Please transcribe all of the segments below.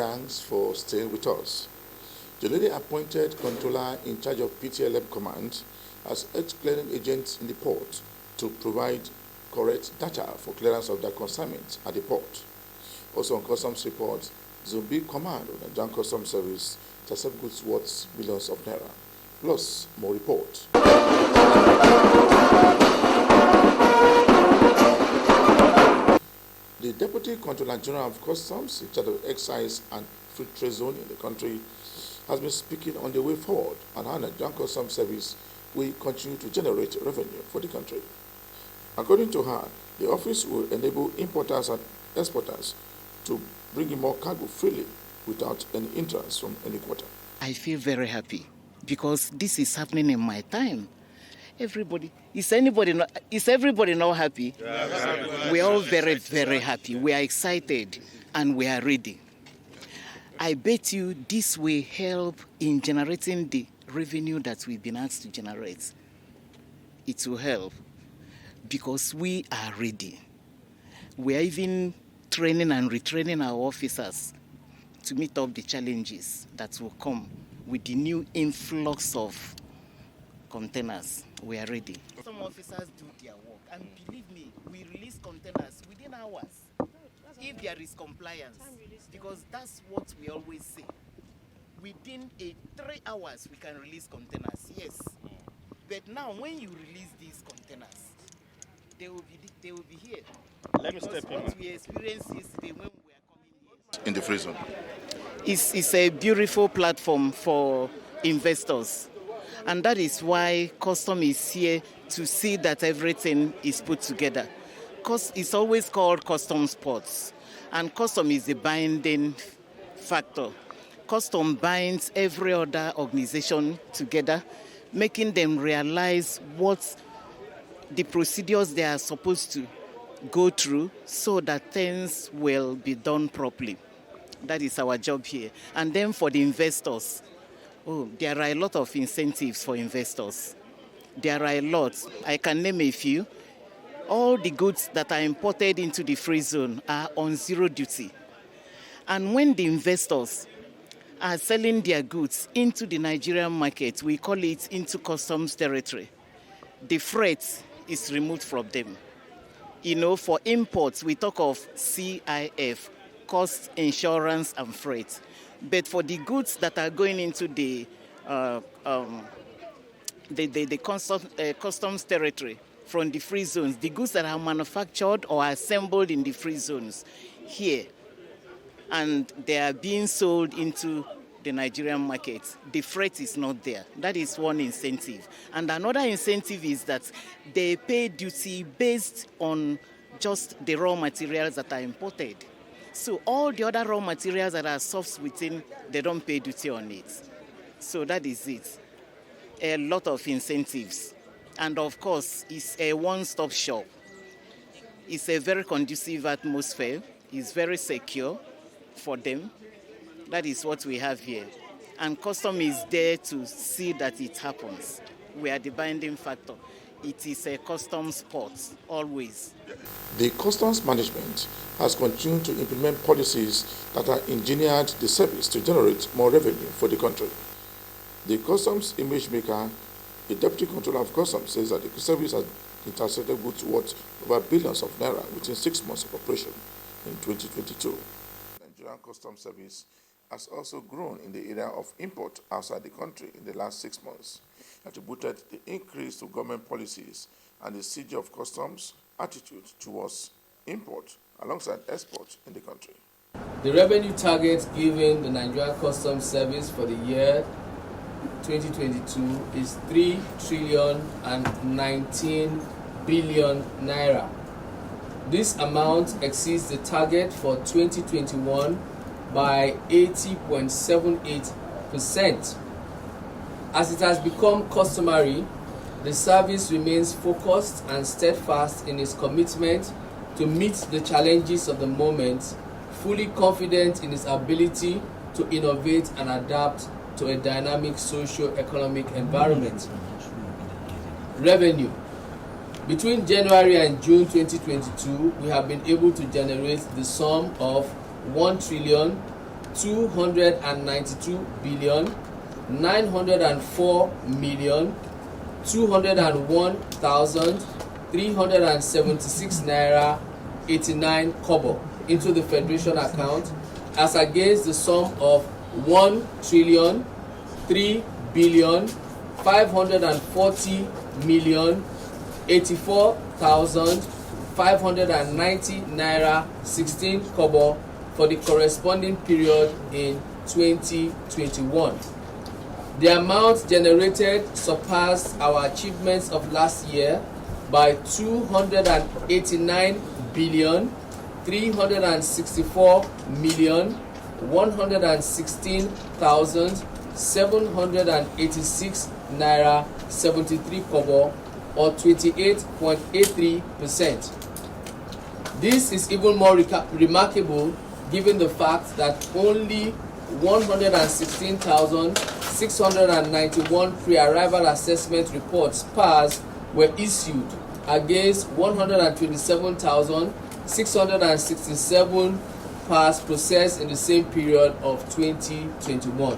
thanks for staying with us. The newly appointed controller in charge of PTLM Command has urged clearing agents in the port to provide correct data for clearance of their consignments at the port. Also on Customs report, Zone B Command of the Nigerian Customs Service to accept goods worth billions of naira. Plus, more report. The Deputy Controller General of Customs, in charge of Excise and Free Trade Zone in the country, has been speaking on the way forward and how the Nigerian Customs Service will continue to generate revenue for the country. According to her, the office will enable importers and exporters to bring in more cargo freely without any hindrance from any quarter. I feel very happy because this is happening in my time. Is everybody not happy? Yeah. We are all very, very happy. We are excited and we are ready. I bet you this will help in generating the revenue that we've been asked to generate. It will help because we are ready. We are even training and retraining our officers to meet up the challenges that will come with the new influx of containers. We are ready. Some officers do their work, and believe me, we release containers within hours if there is compliance, because that's what we always say. Within 3 hours, we can release containers, yes. But now, when you release these containers, they will be here. Let me step in. What we experienced yesterday when we were coming here. In the free zone. It's a beautiful platform for investors. And that is why Custom is here to see that everything is put together. It's always called Customs Ports. And Custom is the binding factor. Custom binds every other organization together, making them realize what the procedures they are supposed to go through so that things will be done properly. That is our job here. And then for the investors, there are a lot of incentives for investors. There are a lot. I can name a few. All the goods that are imported into the free zone are on zero duty. And when the investors are selling their goods into the Nigerian market, we call it into customs territory, the freight is removed from them. For imports, we talk of CIF, cost, insurance, and freight. But for the goods that are going into the customs territory from the free zones, the goods that are manufactured or assembled in the free zones here, and they are being sold into the Nigerian market, the freight is not there. That is one incentive. And another incentive is that they pay duty based on just the raw materials that are imported. So all the other raw materials that are sourced within, they don't pay duty on it. So that is it. A lot of incentives. And of course, it's a one-stop shop. It's a very conducive atmosphere. It's very secure for them. That is what we have here. And Custom is there to see that it happens. We are the binding factor. It is a customs port, always. The customs management has continued to implement policies that are engineered the service to generate more revenue for the country. The customs image maker, the Deputy Controller of Customs, says that the service has intercepted goods worth over billions of naira within 6 months of operation in 2022. The Nigerian Customs Service has also grown in the area of import outside the country in the last 6 months, attributed the increase to government policies and the siege of customs attitude towards import alongside export in the country. The revenue target given the Nigerian Customs Service for the year 2022 is 3,019 billion naira. This amount exceeds the target for 2021 by 80.78%. As it has become customary, the service remains focused and steadfast in its commitment to meet the challenges of the moment, fully confident in its ability to innovate and adapt to a dynamic socio-economic environment. Revenue. Between January and June 2022, we have been able to generate the sum of 1,000,000 292 billion 904 million 201,376 naira 89 kobo into the Federation account, as against the sum of 1 trillion 3 billion 540 million 84,590 naira 16 kobo for the corresponding period in 2021. The amount generated surpassed our achievements of last year by 289 billion 364 million 116,786 naira 73 kobo, or 28.83%. This is even more remarkable given the fact that only 116,691 pre-arrival assessment reports (PARs) were issued against 127,667 PARs processed in the same period of 2021.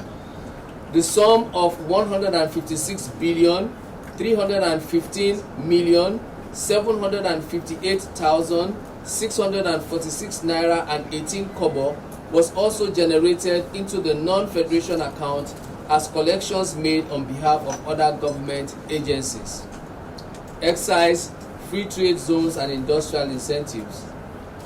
The sum of 156 billion 315 million 758,646 naira and 18 kobo was also generated into the non-federation account as collections made on behalf of other government agencies. Excise, free trade zones and industrial incentives.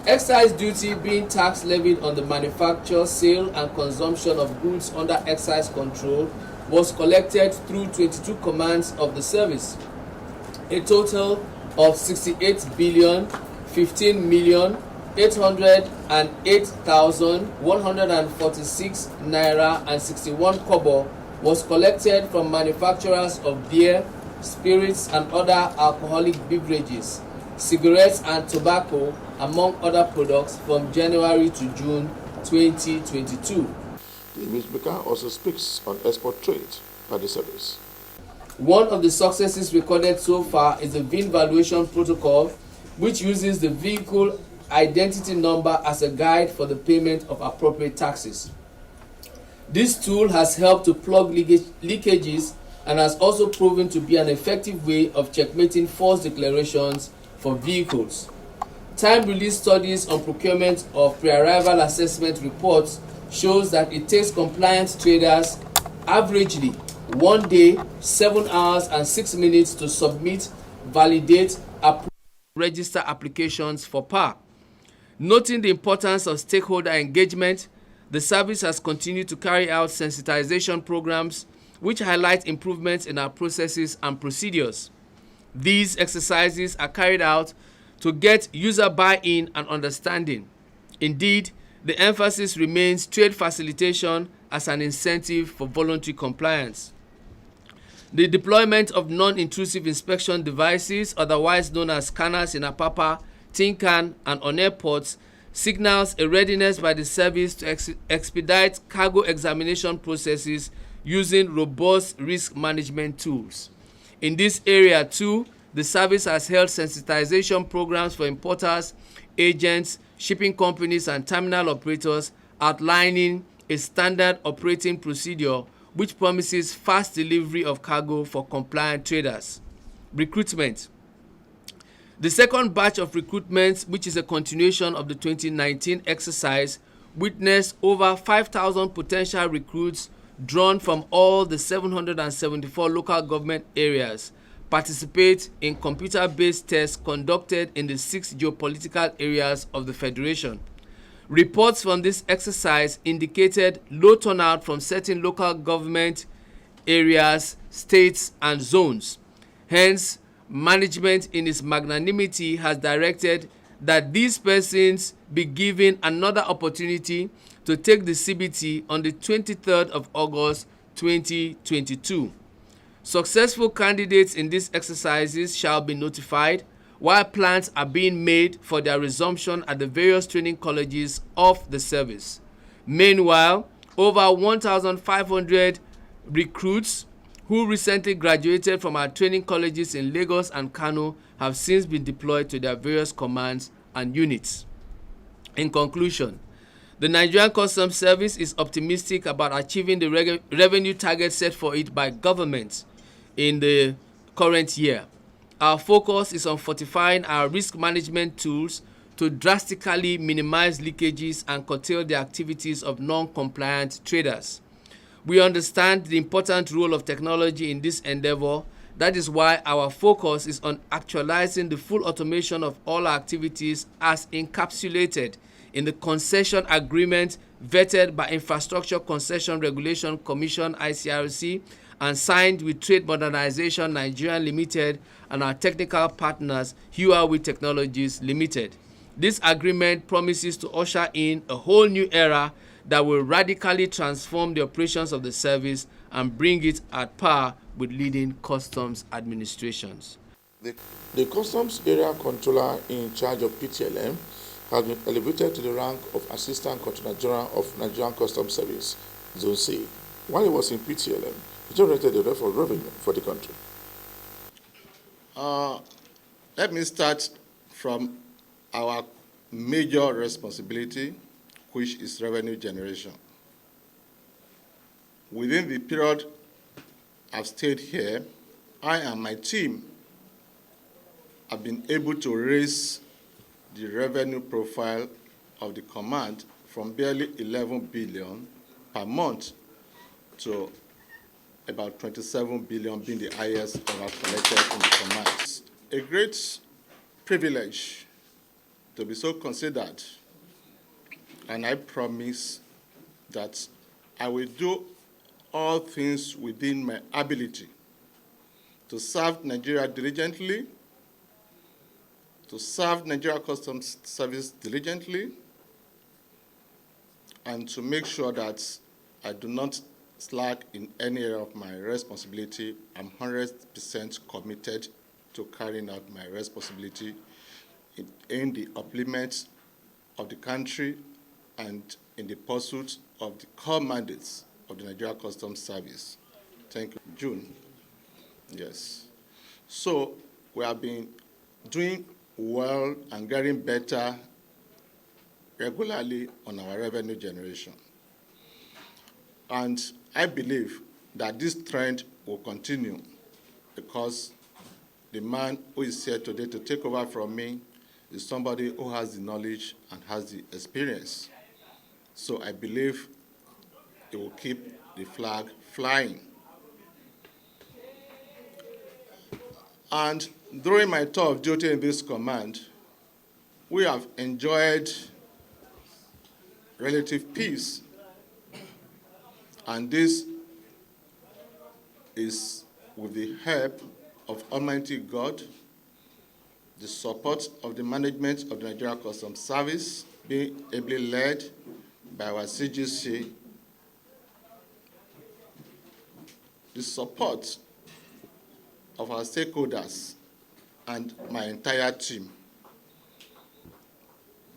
Excise duty being tax levied on the manufacture, sale and consumption of goods under excise control was collected through 22 commands of the service. A total of 68 billion 15 million 808,146 naira and 61 kobo was collected from manufacturers of beer, spirits and other alcoholic beverages, cigarettes and tobacco, among other products, from January to June 2022. The image maker also speaks on export trade by the service. One of the successes recorded so far is the VIN valuation protocol, which uses the vehicle identity number as a guide for the payment of appropriate taxes. This tool has helped to plug leakages and has also proven to be an effective way of checkmating false declarations for vehicles. Time-release studies on procurement of pre-arrival assessment reports shows that it takes compliant traders averagely 1 day, 7 hours and 6 minutes to submit, validate, approve, register applications for PAR. Noting the importance of stakeholder engagement, the service has continued to carry out sensitization programs which highlight improvements in our processes and procedures. These exercises are carried out to get user buy-in and understanding. Indeed, the emphasis remains trade facilitation as an incentive for voluntary compliance. The deployment of non-intrusive inspection devices, otherwise known as scanners, in Apapa, Tin Can and on airports signals a readiness by the service to expedite cargo examination processes using robust risk management tools. In this area too, the service has held sensitization programs for importers, agents, shipping companies and terminal operators, outlining a standard operating procedure which promises fast delivery of cargo for compliant traders. Recruitment. The second batch of recruitments, which is a continuation of the 2019 exercise, witnessed over 5,000 potential recruits drawn from all the 774 local government areas participate in computer-based tests conducted in the 6 geopolitical areas of the Federation. Reports from this exercise indicated low turnout from certain local government areas, states, and zones. Hence, management in its magnanimity has directed that these persons be given another opportunity to take the CBT on the 23rd of August 2022. Successful candidates in these exercises shall be notified, while plans are being made for their resumption at the various training colleges of the service. Meanwhile, over 1,500 recruits who recently graduated from our training colleges in Lagos and Kano have since been deployed to their various commands and units. In conclusion, The Nigerian Customs Service is optimistic about achieving the revenue target set for it by government in the current year. Our focus is on fortifying our risk management tools to drastically minimize leakages and curtail the activities of non-compliant traders. We understand the important role of technology in this endeavor. That is why our focus is on actualizing the full automation of all our activities as encapsulated in the concession agreement vetted by Infrastructure Concession Regulation Commission (ICRC) and signed with Trade Modernization Nigeria Limited and our technical partners Huawei Technologies Limited. This agreement promises to usher in a whole new era that will radically transform the operations of the service and bring it at par with leading customs administrations. The Customs Area Controller in charge of PTLM has been elevated to the rank of Assistant Controller General of Nigerian Customs Service, Zone C. While he was in PTLM, he generated a record revenue for the country. Let me start from our major responsibility, which is revenue generation. Within the period I've stayed here, I and my team have been able to raise the revenue profile of the command from barely 11 billion per month to about 27 billion, being the highest ever collected in the command. It's a great privilege to be so considered, and I promise that I will do all things within my ability to serve Nigeria diligently, to serve Nigeria Customs Service diligently, and to make sure that I do not slack in any area of my responsibility. I'm 100% committed to carrying out my responsibility in the upliftment of the country and in the pursuit of the core mandates of the Nigeria Customs Service. Thank you. June. Yes. So we have been doing well and getting better regularly on our revenue generation. And I believe that this trend will continue because the man who is here today to take over from me is somebody who has the knowledge and has the experience. So I believe it will keep the flag flying. And during my tour of duty in this command, we have enjoyed relative peace. And this is with the help of Almighty God, the support of the management of the Nigeria Customs Service, being ably led by our CGC, the support of our stakeholders and my entire team.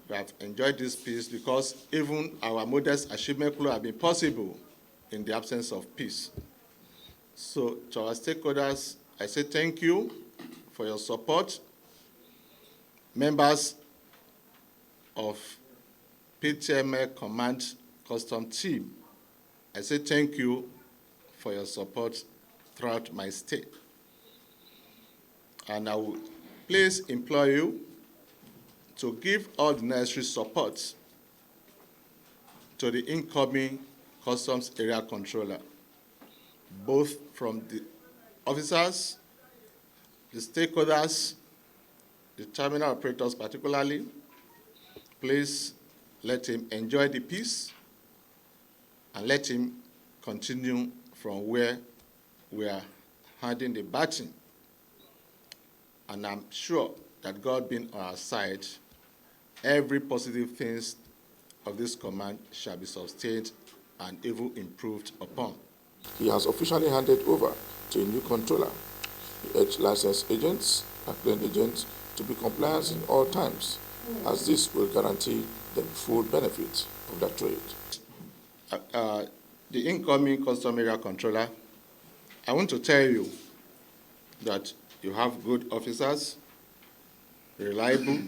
We have enjoyed this peace because even our modest achievement could have been possible in the absence of peace. So to our stakeholders, I say thank you for your support. Members of PTML Command Custom Team, I say thank you for your support throughout my stay. And I will please implore you to give all the necessary support to the incoming Customs Area Controller, both from the officers, the stakeholders, the terminal operators particularly. Please let him enjoy the peace and let him continue from where we are handing the baton. And I'm sure that God being on our side, every positive thing of this command shall be sustained and even improved upon. He has officially handed over to a new controller. He urged licensed agents and plain agents to be compliant in all times, as this will guarantee the full benefit of that trade. The incoming Custom Area Controller, I want to tell you that you have good officers, reliable,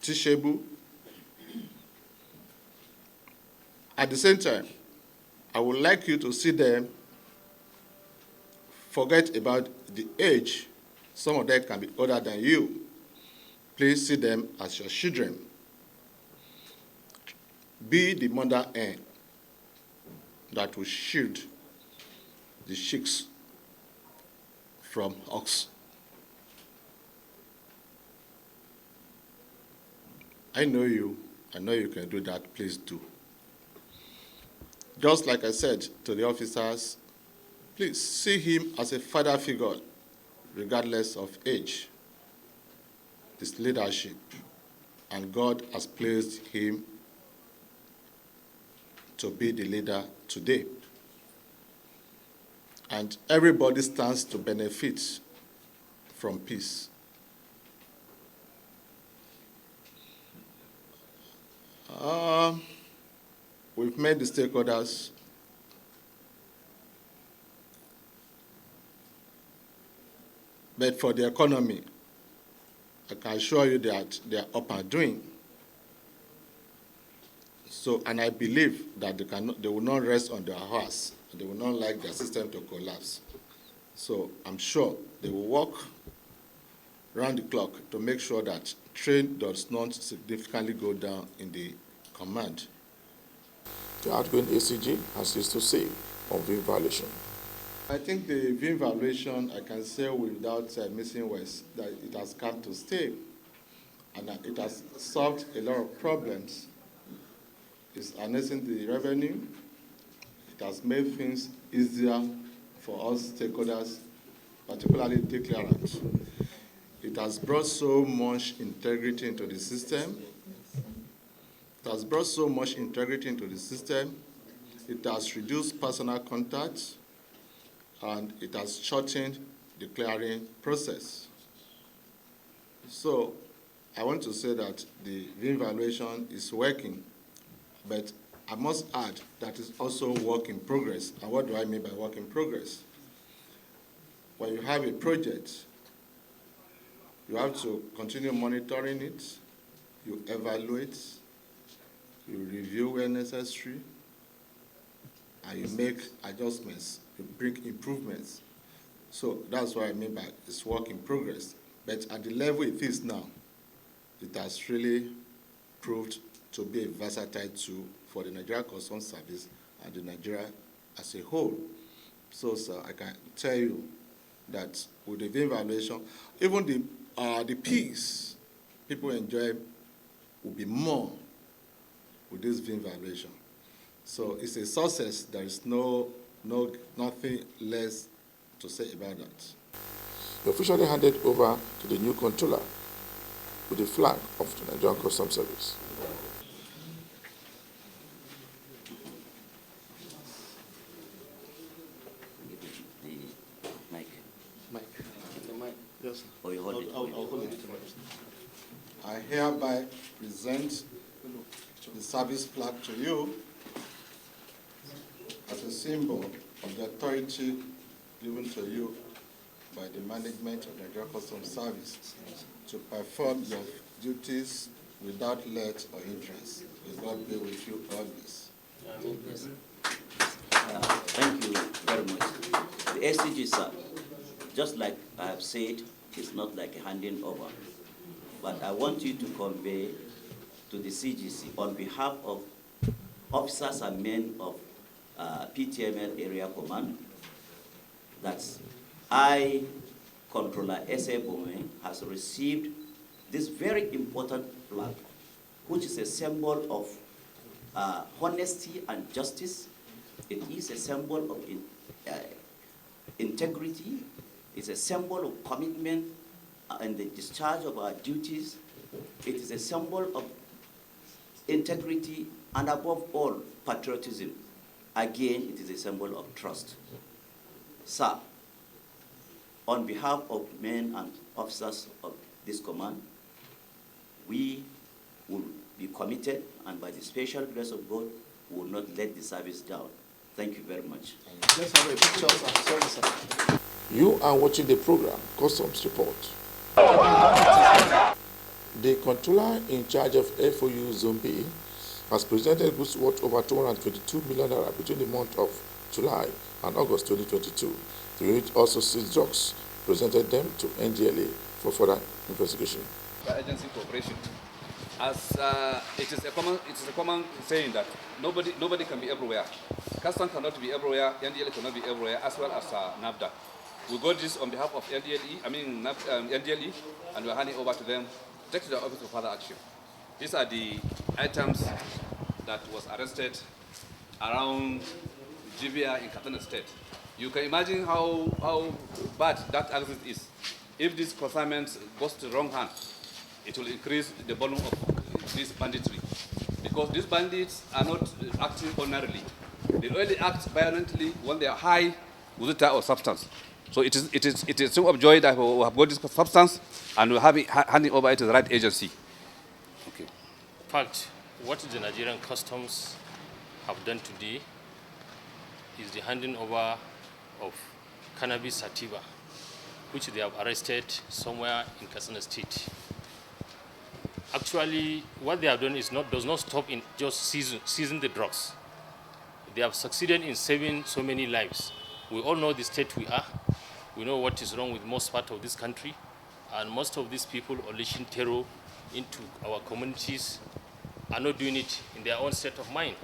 teachable, At the same time, I would like you to see them, forget about the age. Some of them can be older than you. Please see them as your children. Be the mother hen that will shield the chicks from hawks. I know you can do that, please do. Just like I said to the officers, please see him as a father figure, regardless of age, his leadership, and God has placed him to be the leader today. And everybody stands to benefit from peace. We've met the stakeholders. But for the economy, I can assure you that they are up and doing. So, and I believe that they will not rest on their horse. They will not like their system to collapse. So I'm sure they will work round the clock to make sure that trade does not significantly go down in the command. The outgoing ACG has this to say on VIN violation. I think the VIN violation, I can say without missing words, that it has come to stay, and it has solved a lot of problems. It's harnessing the revenue. It has made things easier for us stakeholders, particularly declarants. It has brought so much integrity into the system. It has brought so much integrity into the system. It has reduced personal contact, and it has shortened the clearing process. So I want to say that the VIN valuation is working, but I must add that it's also work in progress. And what do I mean by work in progress? When you have a project, you have to continue monitoring it, you evaluate, you review where necessary, and you make adjustments, you bring improvements. So that's what I mean by it's work in progress. But at the level it is now, it has really proved to be a versatile tool for the Nigeria Customs Service and the Nigeria as a whole. So, sir, I can tell you that with the VIN valuation, even the peace people enjoy will be more with this VIN valuation. So it's a success. There is nothing less to say about that. You officially handed over to the new controller with the flag of the Nigerian Customs Service. Yes, sir. Or you hold it? I'll hold it. I hereby present the service flag to you as a symbol of the authority given to you by the management of the Nigeria Customs Service to perform your duties without let or interest. May God be with you always. Yes. Thank you very much. The SCG, sir, just like I have said, it's not like a handing over. But I want you to convey to the CGC on behalf of officers and men of PTML Area Command that I, Controller S.A. Bome, has received this very important flag, which is a symbol of honesty and justice. It is a symbol of integrity. It's a symbol of commitment and the discharge of our duties. It is a symbol of integrity and, above all, patriotism. Again, it is a symbol of trust. Sir, on behalf of men and officers of this command, we will be committed, and by the special grace of God, we will not let the service down. Thank you very much. Let's have a picture, sir. Sorry, sir. You are watching the program Customs Report. The controller in charge of FOU Zone B has presented goods worth over 222 million naira between the month of July and August 2022. The unit also seized drugs, presented them to NDLA for further investigation. Agency cooperation. As it is a common saying that nobody can be everywhere. Custom cannot be everywhere, NDLA cannot be everywhere, as well as NAFDA. We got this on behalf of NDLE, and we're handing over to them, take to the office for further action. These are the items that was arrested around GBR in Katsina State. You can imagine how bad that accident is. If this consignment goes to the wrong hand, it will increase the volume of this banditry. Because these bandits are not acting ordinarily. They only act violently when they are high with a type of substance. So it is so of joy that we have got this substance and we have it handing over it to the right agency. Okay. In fact, what the Nigerian customs have done today is the handing over of cannabis sativa, which they have arrested somewhere in Katsina State. Actually, what they have done does not stop in just seizing the drugs. They have succeeded in saving so many lives. We all know the state we are. We know what is wrong with most part of this country, and most of these people unleashing terror into our communities are not doing it in their own state of mind.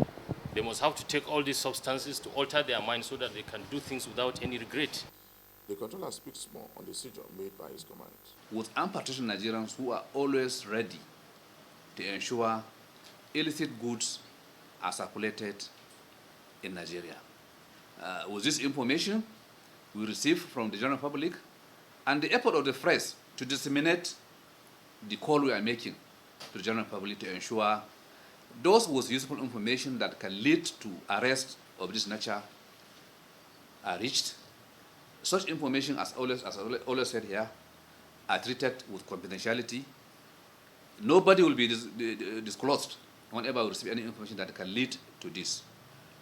They must have to take all these substances to alter their mind so that they can do things without any regret. The controller speaks more on the seizure made by his command. With unpatriotic Nigerians who are always ready to ensure illicit goods are circulated in Nigeria. With this information we receive from the general public and the effort of the press to disseminate the call we are making to the general public to ensure those with useful information that can lead to arrest of this nature are reached. Such information, as always said here, are treated with confidentiality. Nobody will be disclosed whenever we receive any information that can lead to this.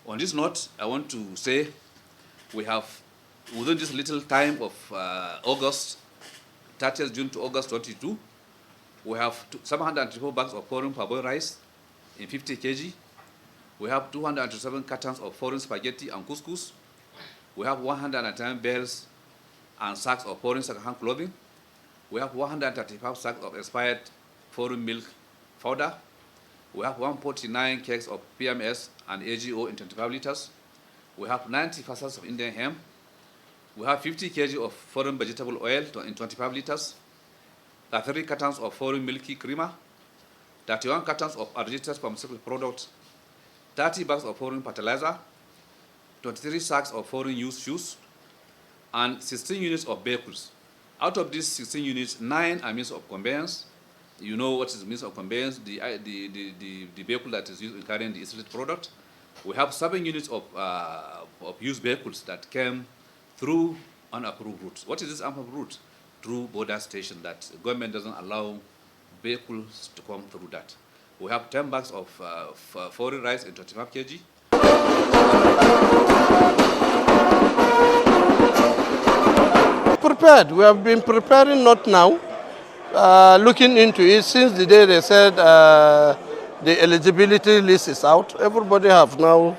On this note, I want to say we have, within this little time of August, 30th June to August 22, we have 724 bags of foreign parboiled rice in 50 kg. We have 227 cartons of foreign spaghetti and couscous. We have 110 bales and sacks of foreign second-hand clothing. We have 135 sacks of expired foreign milk powder. We have 149 kegs of PMS and AGO in 25 liters. We have 90 parcels of Indian hemp. We have 50 kg of foreign vegetable oil in 25 liters. 30 cartons of foreign milky creamer. 31 cartons of unregistered pharmaceutical products. 30 bags of foreign fertilizer. 23 sacks of foreign used shoes. And 16 units of vehicles. Out of these 16 units, 9 are means of conveyance. You know what is means of conveyance, the vehicle that is used in carrying the illicit product. We have 7 units of used vehicles that came through unapproved routes. What is this unapproved route? Through border station that the government doesn't allow vehicles to come through that. We have 10 bags of foreign rice in 25 kg. Prepared. We have been preparing, not now. Looking into it since the day they said the eligibility list is out. Everybody have now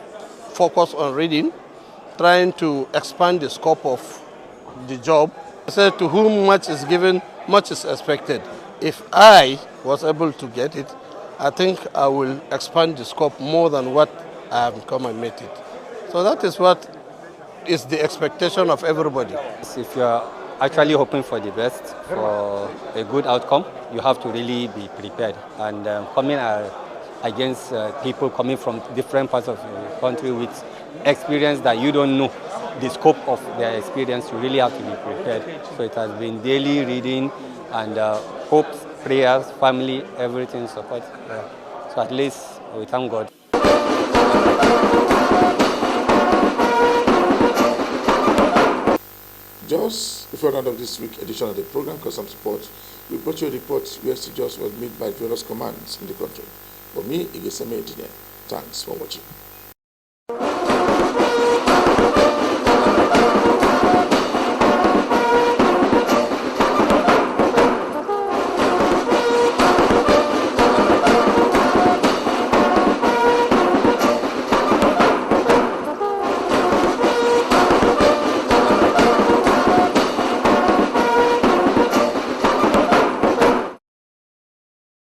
focused on reading, trying to expand the scope of the job. I said to whom much is given, much is expected. If I was able to get it, I think I will expand the scope more than what I have come and met it. So that is what is the expectation of everybody. If you are actually hoping for the best, for a good outcome, you have to really be prepared. And coming against people coming from different parts of the country with experience that you don't know the scope of their experience, you really have to be prepared. So it has been daily reading and hopes, prayers, family, everything support. So at least we thank God. Just before the end of this week's edition of the program Customs Report, we brought you a report where seizures was made by various commands in the country. For me, Igeseme Edine, thanks for watching.